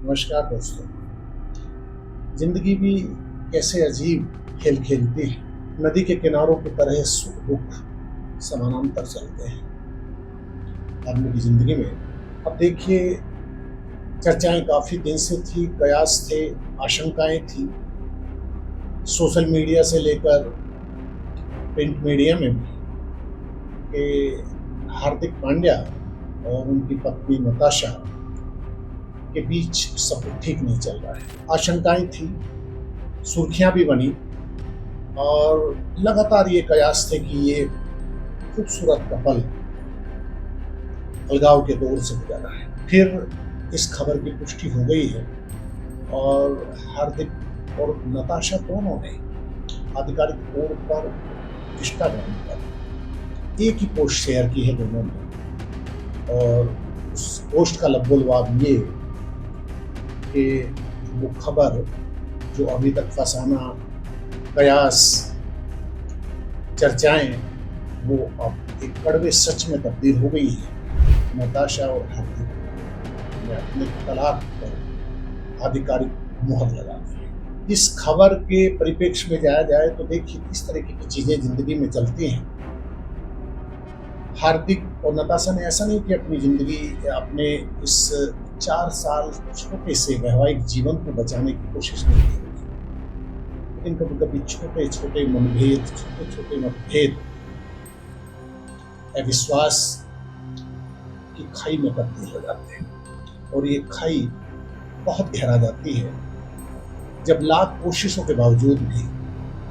नमस्कार दोस्तों। जिंदगी भी कैसे अजीब खेल खेलती है। नदी के किनारों की तरह सुख दुख समानांतर चलते हैं आदमी की जिंदगी में। अब देखिए, चर्चाएं काफी दिन से थी, कयास थे, आशंकाएं थी, सोशल मीडिया से लेकर प्रिंट मीडिया में भी, कि हार्दिक पांड्या और उनकी पत्नी नताशा के बीच सब कुछ ठीक नहीं चल रहा है। आशंकाएं थी, सुर्खियां भी बनी, और लगातार ये कयास थे कि ये खूबसूरत कपल अलगाव के दौर से गुजर रहा है। फिर इस खबर की पुष्टि हो गई है, और हार्दिक और नताशा दोनों ने आधिकारिक तौर पर इंस्टाग्राम पर एक ही पोस्ट शेयर की है दोनों ने। और उस पोस्ट का लब्बुलवाब ये कि वो खबर जो अभी तक फसाना, कयास, चर्चाएं, वो अब एक कड़वे सच में तब्दील हो गई है। नताशा और हार्दिक ने अपने तलाक पर आधिकारिक मुहर लगा दी है। इस खबर के परिप्रेक्ष्य में जाया जाए तो देखिए किस तरीके की चीजें जिंदगी में चलती हैं। हार्दिक और नताशा ने ऐसा नहीं कि अपनी जिंदगी, अपने इस 4 साल छोटे से वैवाहिक जीवन को बचाने की कोशिश नहीं की, लेकिन कभी कभी छोटे छोटे मनभेद, छोटे छोटे मतभेद अविश्वास की खाई में तब्दील हो जाते हैं। और ये खाई बहुत गहरा जाती है जब लाख कोशिशों के बावजूद भी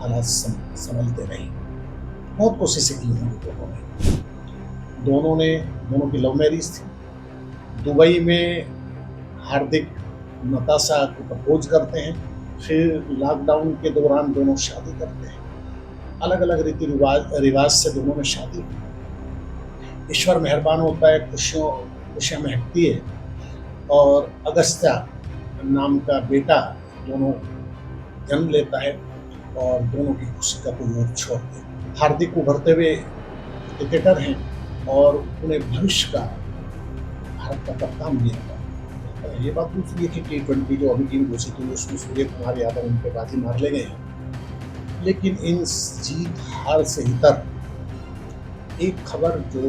हालात संभलते नहीं। बहुत कोशिशें की होंगी दोनों की लव मैरिज थी। दुबई में हार्दिक नताशा को प्रपोज करते हैं, फिर लॉकडाउन के दौरान दोनों शादी करते हैं। अलग अलग रीति रिवाज से दोनों ने शादी की। ईश्वर मेहरबान होता है, खुशियाँ महकती है, और अगस्त्या नाम का बेटा दोनों जन्म लेता है, और दोनों की खुशी का कोई और छोड़ दे। हार्दिक उभरते हुए क्रिकेटर हैं, और उन्हें भविष्य का भारत का कप्तान भी होता है। ये बात दूसरी है कि T20 जो अभी टीम घोषित हुई उसमें सूर्य कुमार यादव उनके बाजी मार ले गए हैं। लेकिन इन जीत हार से इतर एक खबर जो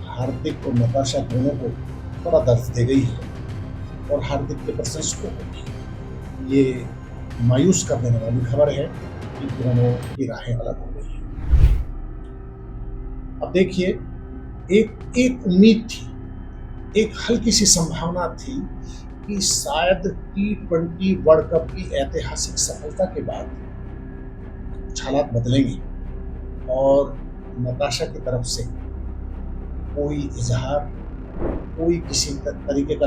हार्दिक और नताशा दोनों को बड़ा दर्द दे गई है, और हार्दिक के प्रशंसकों को भी ये मायूस कर देने वाली खबर है कि दोनों की राहें अलग हो गई हैं। अब देखिए, एक उम्मीद थी, एक हल्की सी संभावना थी कि शायद T20 वर्ल्ड कप की ऐतिहासिक सफलता के बाद कुछ हालात बदलेंगे, और नताशा की तरफ से कोई इजहार, कोई किसी तरीके का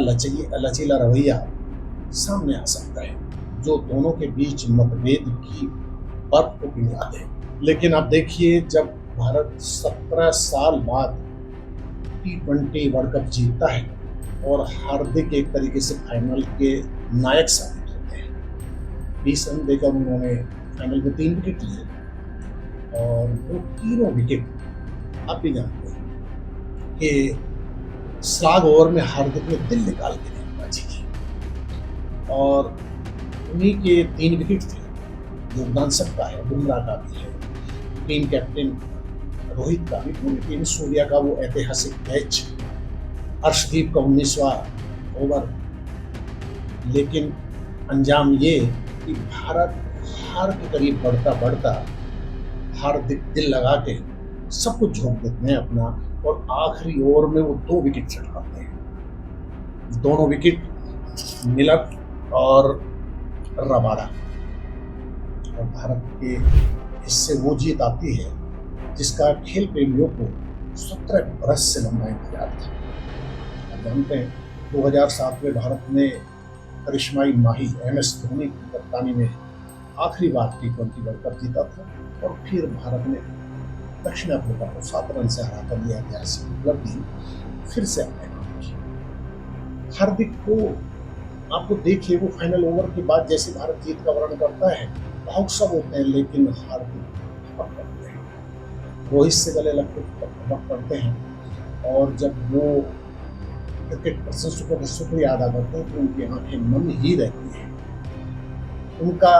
लचीला रवैया सामने आ सकता है जो दोनों के बीच मतभेद की बर्फ को पिघला दे। लेकिन अब देखिए, जब भारत 17 साल बाद T20 वर्ल्ड कप जीतता है और हार्दिक एक तरीके से फाइनल के नायक साबित होते हैं। 20 रन देकर उन्होंने फाइनल में 3 विकेट लिए, और वो तीनों विकेट आप भी जानते हैं कि स्लॉग ओवर में हार्दिक ने दिल निकाल के गेंदबाजी की, और उन्हीं के 3 विकेट थे। योगदान सबका है, बुमराह का भी है, टीम कैप्टन रोहित का भी, पूरी टीम, सूर्या का वो ऐतिहासिक कैच, अर्शदीप का 19वां ओवर। लेकिन अंजाम ये कि भारत हार के करीब बढ़ता बढ़ता हार्दिक दिल लगा के सब कुछ झोंक देते हैं अपना, और आखिरी ओवर में वो 2 विकेट चढ़ाते हैं। दोनों विकेट मिलत और रबाडा, और भारत के इससे वो जीत आती है जिसका खेल प्रेमियों को 17 बरस से लंबा इंतजार था। आप जानते हैं 2007 में भारत ने करिश्माई माही MS धोनी की कप्तानी में आखिरी बार T20 वर्ल्ड कप जीता था, और फिर भारत ने दक्षिण अफ्रीका को 7 रन से हराकर यह ऐतिहासिक उपलब्धि फिर से अपने नाम की। हार्दिक को आपको देखिए, वो फाइनल ओवर के बाद जैसे भारत जीत का वर्णन करता है, भावुक सब होते हैं, लेकिन हार्दिक धपक करते हैं, रोहित से गले लगते धपक करते हैं। और जब वो क्रिकेट प्रशंसकों को शुक्रिया अदा करते हैं कि उनकी आंखें नम ही रहती हैं। उनका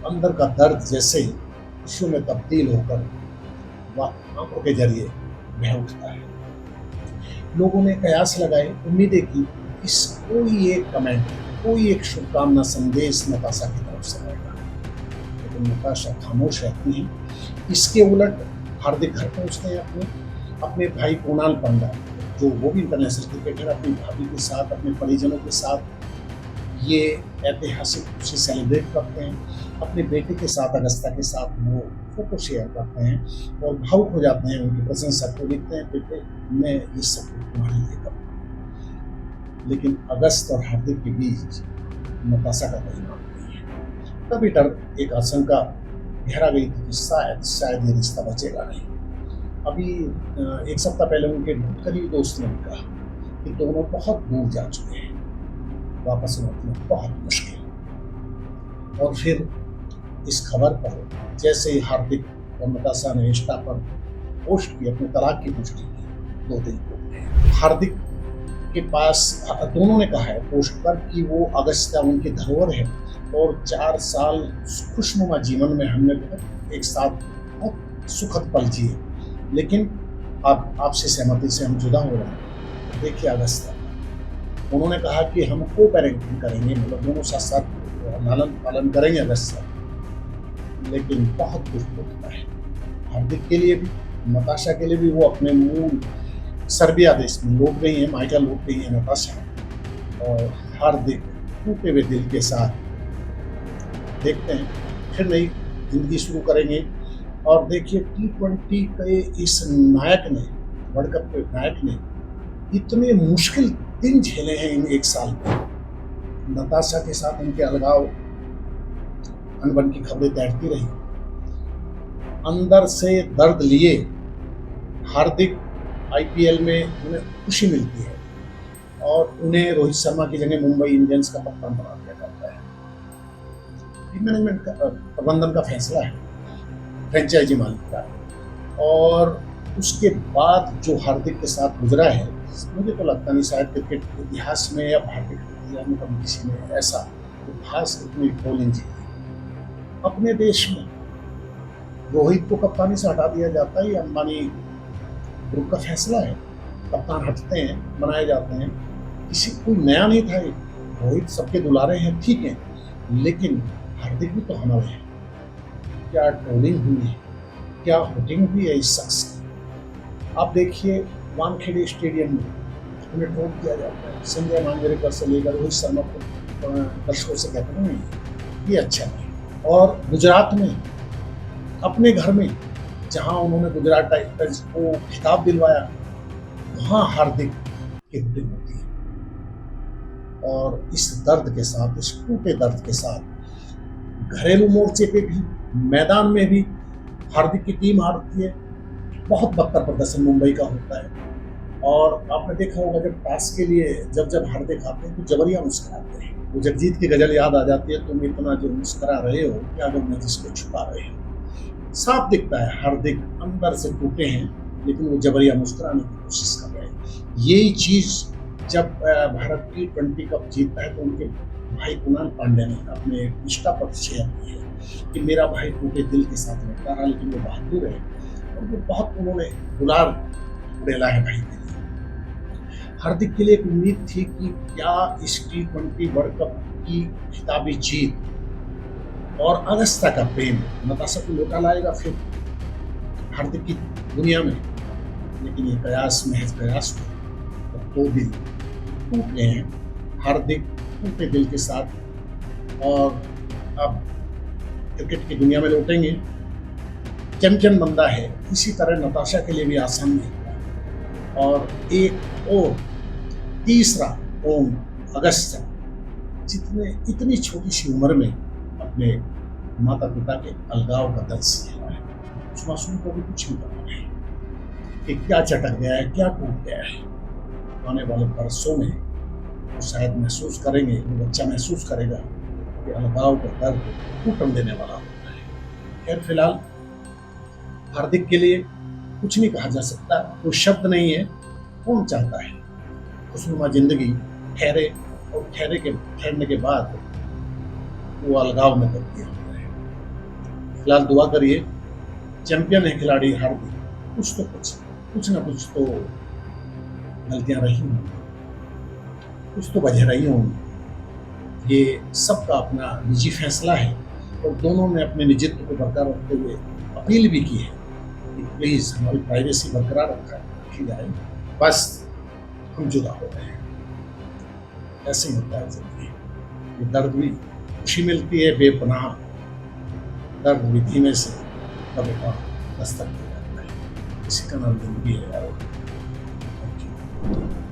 अंदर का दर्द जैसे खुशियों में तब्दील होकर वह आंखों के जरिए बह उठता है। लोगों ने कयास लगाए, उम्मीदें की, इस कोई एक कमेंट, कोई एक शुभकामना संदेश नताशा की तरफ से आएगा, लेकिन नताशा खामोश रहती हैं। इसके उलट हार्दिक घर पहुंचते हैं अपने भाई कुणाल पांड्या, जो वो भी इंटरनेशनल क्रिकेटर, अपनी भाभी के साथ, अपने परिजनों के साथ ये ऐतिहासिक खुशी सेलिब्रेट करते हैं। अपने बेटे के साथ, अगस्ता के साथ वो फोटो शेयर करते हैं और भावुक हो जाते हैं, उनकी प्रशंसा को लिखते हैं, बेटे मैं ये सब कुछ तुम्हारे लिए करूँगा। लेकिन अगस्त और हार्दिक के बीच नताशा का कोई नाम नहीं है। तभी डर, एक आशंका गहरा गई थी कि शायद ये रिश्ता बचेगा नहीं। अभी एक सप्ताह पहले उनके करीबी दोस्त ने कहा कि दोनों बहुत दूर जा चुके हैं, वापस लौटना बहुत मुश्किल। और फिर इस खबर पर जैसे ही हार्दिक और नताशा ने इंस्टा पर पोस्ट की, अपने तलाक की पुष्टि की, 2 दिन हो गए। हार्दिक के पास दोनों ने कहा है पोस्ट पर कि वो अगस्ता उनकी धरोहर है और 4 साल खुशनुमा जीवन में हमने एक साथ बहुत सुखद पल जिए, लेकिन अब आपसे सहमति से हम जुदा हो रहे हैं। देखिए अगस्ता, उन्होंने कहा कि हम को पेरेंटिंग करेंगे, मतलब दोनों साथ साथ लालन पालन करेंगे अगस्ता, लेकिन बहुत दुख होता है हार्दिक के लिए भी, नताशा के लिए भी। वो अपने मूल सर्बिया देश में लौट गई हैं, माइका लौट गई हैं नताशा, और हार्दिक टूटे हुए दिल के साथ देखते हैं फिर नई जिंदगी शुरू करेंगे। और देखिए T20 के इस नायक ने, वर्ल्ड कप के नायक ने इतने मुश्किल दिन झेले हैं इन 1 साल में। नताशा के साथ उनके अलगाव, अनबन की खबरें तैरती रही, अंदर से दर्द लिए हार्दिक IPL में उन्हें खुशी मिलती है और उन्हें रोहित शर्मा की जगह मुंबई इंडियंस का कप्तान बना दिया जाता है। मैनेजमेंट का, प्रबंधन का फैसला है, फ्रेंचाइजी मालिक का। और उसके बाद जो हार्दिक के साथ गुजरा है, मुझे तो लगता नहीं शायद क्रिकेट इतिहास में या भारतीय क्रिकेट इतिहास में कभी किसी ने ऐसा खास इतनी बॉलिंग जी। अपने देश में रोहित को कप्तानी से हटा दिया जाता है, ये अंबानी ग्रुप का फैसला है। कप्तान हटते हैं, बनाए जाते हैं, किसी कोई नया नहीं था। रोहित सबके दुलारे हैं, ठीक है, लेकिन हार्दिक भी तो हमारे हैं। क्या ट्रोलिंग हुई है, क्या होटिंग हुई है इस शख्स की। आप देखिए वानखेड़े स्टेडियम में उन्हें ट्रोल किया जाता है, संजय मांजरेकर से लेकर रोहित शर्मा को दर्शकों से कहते हैं नहीं, ये अच्छा नहीं। और गुजरात में अपने घर में जहां उन्होंने गुजरात टाइटंस को खिताब दिलवाया, वहां हार्दिक की होटिंग होती है। और इस दर्द के साथ, इस टूटे दर्द के साथ घरेलू मोर्चे पे भी, मैदान में भी हार्दिक की टीम हारती है। बहुत बदतर प्रदर्शन मुंबई का होता है। और आपने देखा होगा जब टॉस के लिए जब हार्दिक आते हैं तो जबरिया मुस्कुराते हैं। वो जगजीत की गजल याद आ जाती है, तुम इतना जो मुस्कुरा रहे हो क्या गम है जिसको छुपा रहे हो। साफ दिखता है हार्दिक अंदर से टूटे हैं, लेकिन वो जबरिया मुस्कुराने की कोशिश कर रहे हैं। यही चीज जब भारत T20 कप जीतता है तो उनके भाई कुणाल पांड्या ने अपने इंस्टा पर शेयर की है कि मेरा भाई टूटे दिल के साथ लड़ता रहा, लेकिन वो बहादुर है। और वो बहुत उन्होंने दुलार उड़ेला है भाई के लिए। हार्दिक के लिए एक उम्मीद थी कि क्या इस T20 वर्ल्ड कप की खिताबी जीत और अगस्ता का प्रेम नताशा को लौटा लाएगा फिर हार्दिक की दुनिया में। लेकिन ये कयास महज कयास हुआ। तो 2 दिन टूट गए हैं हार्दिक टूटे दिल के साथ, और अब क्रिकेट की दुनिया में लौटेंगे। चैंपियन बंदा है, इसी तरह नताशा के लिए भी आसान नहीं था। और एक और तीसरा ओम अगस्ता, जितने इतनी छोटी सी उम्र में अपने माता पिता के अलगाव का दर्द सहा है, उस मासूम को भी कुछ नहीं पता है कि क्या चटक गया है, क्या टूट गया है। आने वाले बरसों में वो शायद महसूस करेंगे, वो बच्चा महसूस करेगा कि अलगाव का दर्द टूटन देने वाला होता है। खैर फिलहाल हार्दिक के लिए कुछ नहीं कहा जा सकता, कोई शब्द नहीं है। कौन चाहता है खुशनुमा ज़िंदगी ठहरे और ठहरने के बाद वो अलगाव में तब्दील हो गए। फिलहाल दुआ करिए, चैंपियन है खिलाड़ी हार्दिक, कुछ ना कुछ तो गलतियां रही होंगी, कुछ तो वजह रही होंगी। ये सबका अपना निजी फैसला है और दोनों ने अपने निजित्व को बरकरार रखते हुए अपील भी की है कि प्लीज़ हमारी प्राइवेसी बरकरार रखी जाए, बस हम जुदा हो गए हैं। ऐसे ही होता है ज़िंदगी। ये दर्द भी खुशी मिलती है, बेपनाह दर्द भी धीमे से कभी दस्तक दे जाता है। इसी का नाम ज़िंदगी है यार। Thank you.